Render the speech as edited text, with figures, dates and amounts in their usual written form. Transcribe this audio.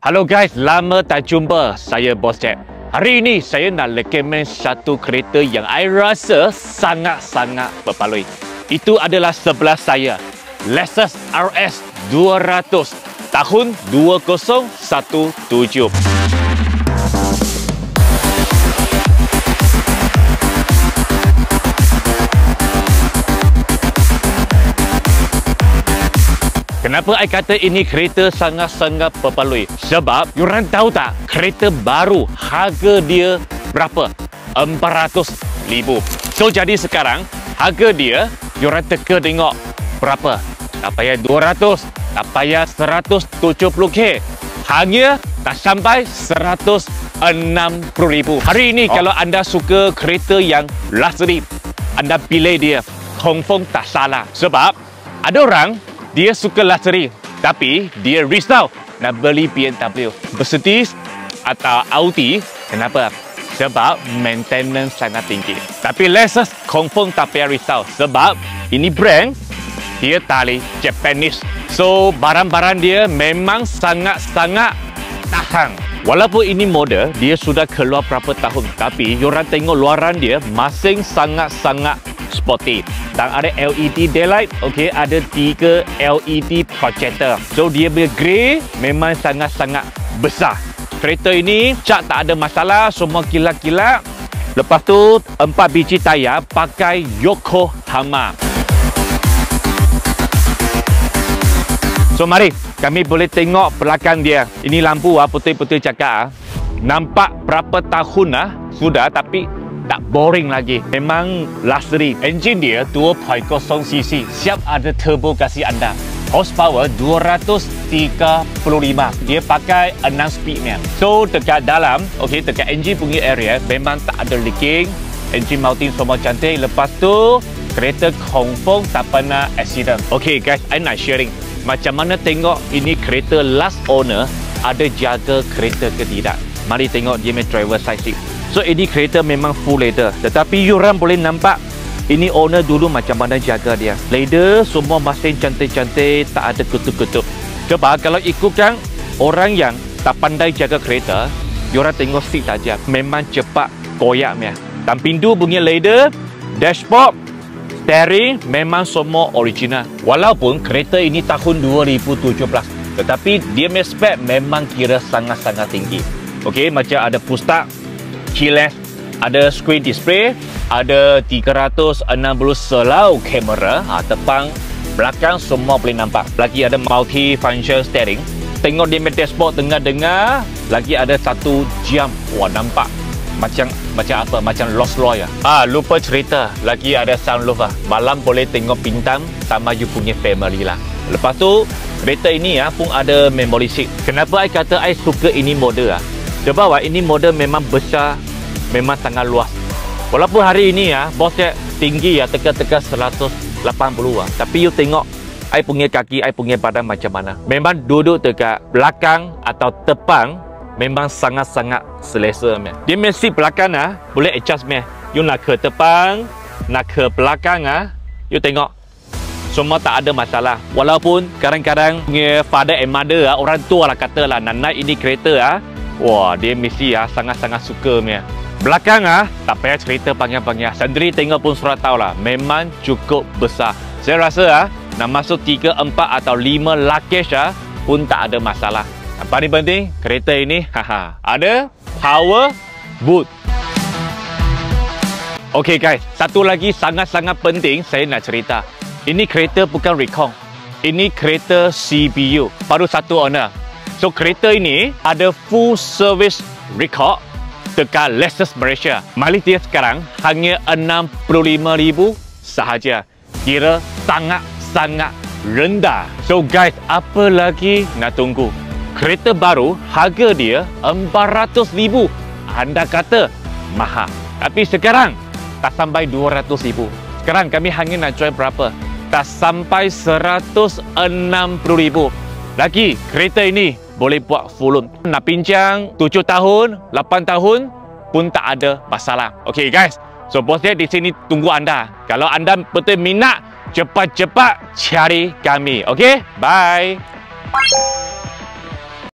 Halo guys, lama tak jumpa. Saya Bos Jack. Hari ini saya nak recommend satu kereta yang I rasa sangat-sangat berbaloi. Itu adalah sebelah saya, Lexus RS 200 tahun 2017. Kenapa I kata ini kereta sangat-sangat berbaloi? Sebab, korang tahu tak, kereta baru harga dia berapa? 400,000. So, jadi sekarang, harga dia, korang teka tengok berapa? Tak payah 200, tak payah 170k. Hanya tak sampai 160,000. Hari ini, kalau anda suka kereta yang luxury, anda pilih dia, confirm tak salah. Sebab, ada orang dia suka luxury, tapi dia risau nak beli BMW, Mercedes atau Audi. Kenapa? Sebab maintenance sangat tinggi. Tapi Lexus confirm tak payah risau. Sebab ini brand, dia tali Japanese. So, barang-barang dia memang sangat-sangat tahan. Walaupun ini model, dia sudah keluar berapa tahun. Tapi, korang tengok luaran dia masih sangat-sangat sporty. Dan ada LED daylight, okey, ada 3 LED projector. So dia punya grey memang sangat-sangat besar. Kereta ini cat tak ada masalah, semua kilat-kilat. Lepas tu 4 biji tayar pakai Yokohama. So mari kami boleh tengok belakang dia. Ini lampu putih-putih cakap. Nampak berapa tahun sudah, tapi tak boring lagi. Memang luxury. Engine dia 2.0cc. Siap ada turbo kasih anda. Horsepower 235. Dia pakai 6 speednya. So dekat dalam, okey, dekat engine punya area memang tak ada leaking. Engine mounting semua cantik. Lepas tu kereta confirm tak pernah accident. Okey guys, I nak sharing macam mana tengok ini kereta last owner ada jaga kereta ke tidak. Mari tengok dia punya driver side seat. So, ini kereta memang full leather. Tetapi, korang boleh nampak ini owner dulu macam mana jaga dia. Leather semua masih cantik-cantik, tak ada ketup-ketup. Sebab, kalau ikutkan orang yang tak pandai jaga kereta, korang tengok seat saja. Memang cepat koyaknya. Dan pintu punya leather, dashboard, steering memang semua original. Walaupun kereta ini tahun 2017. Tetapi, dia punya spek memang kira sangat-sangat tinggi. Okey, macam ada push start, keyless, ada screen display, ada 360 slow kamera, depan, belakang semua boleh nampak. Lagi ada multi function steering. Tengok dia punya dashboard, dengar-dengar, lagi ada 1 jam. Wah, nampak macam apa? Macam Rolls Royce. Lupa cerita, lagi ada sunroof. Malam boleh tengok bintang sama you punya family lah. Lepas tu, kereta ini pun ada memory seat. Kenapa I kata I suka ini model Sebab ini model memang besar, memang sangat luas. Walaupun hari ini Bos Jack tinggi teka-teka 180 Tapi you tengok I punya kaki, I punya badan macam mana. Memang duduk dekat belakang atau depan memang sangat-sangat selesa. Dia mesti belakang boleh adjust. You nak ke depan, nak ke belakang you tengok semua tak ada masalah. Walaupun kadang-kadang punya father and mother orang tua katalah nak naik ini kereta wah, dia mesti sangat-sangat suka Belakang tak payah cerita panjang-panjang. Sendiri tengok pun surat tahu lah. Memang cukup besar. Saya rasa nak masuk 3, 4 atau 5 luggage pun tak ada masalah. Yang paling penting, kereta ini ada power boot. Okey guys, satu lagi sangat-sangat penting saya nak cerita. Ini kereta bukan recon. Ini kereta CBU. Baru satu owner. So, kereta ini ada full service record dekat Lexus Malaysia. Mileage dia sekarang hanya 65,000 sahaja. Kira sangat-sangat rendah. So, guys, apa lagi nak tunggu? Kereta baru, harga dia 400,000. Anda kata mahal. Tapi sekarang, tak sampai 200,000. Sekarang kami hanya nak jual berapa? Tak sampai 160,000. Lagi, kereta ini boleh buat full loan. Nak pinjam 7 tahun, 8 tahun pun tak ada masalah. Okey guys, so Bos Jack di sini tunggu anda. Kalau anda betul minat, cepat-cepat cari kami. Okey, bye.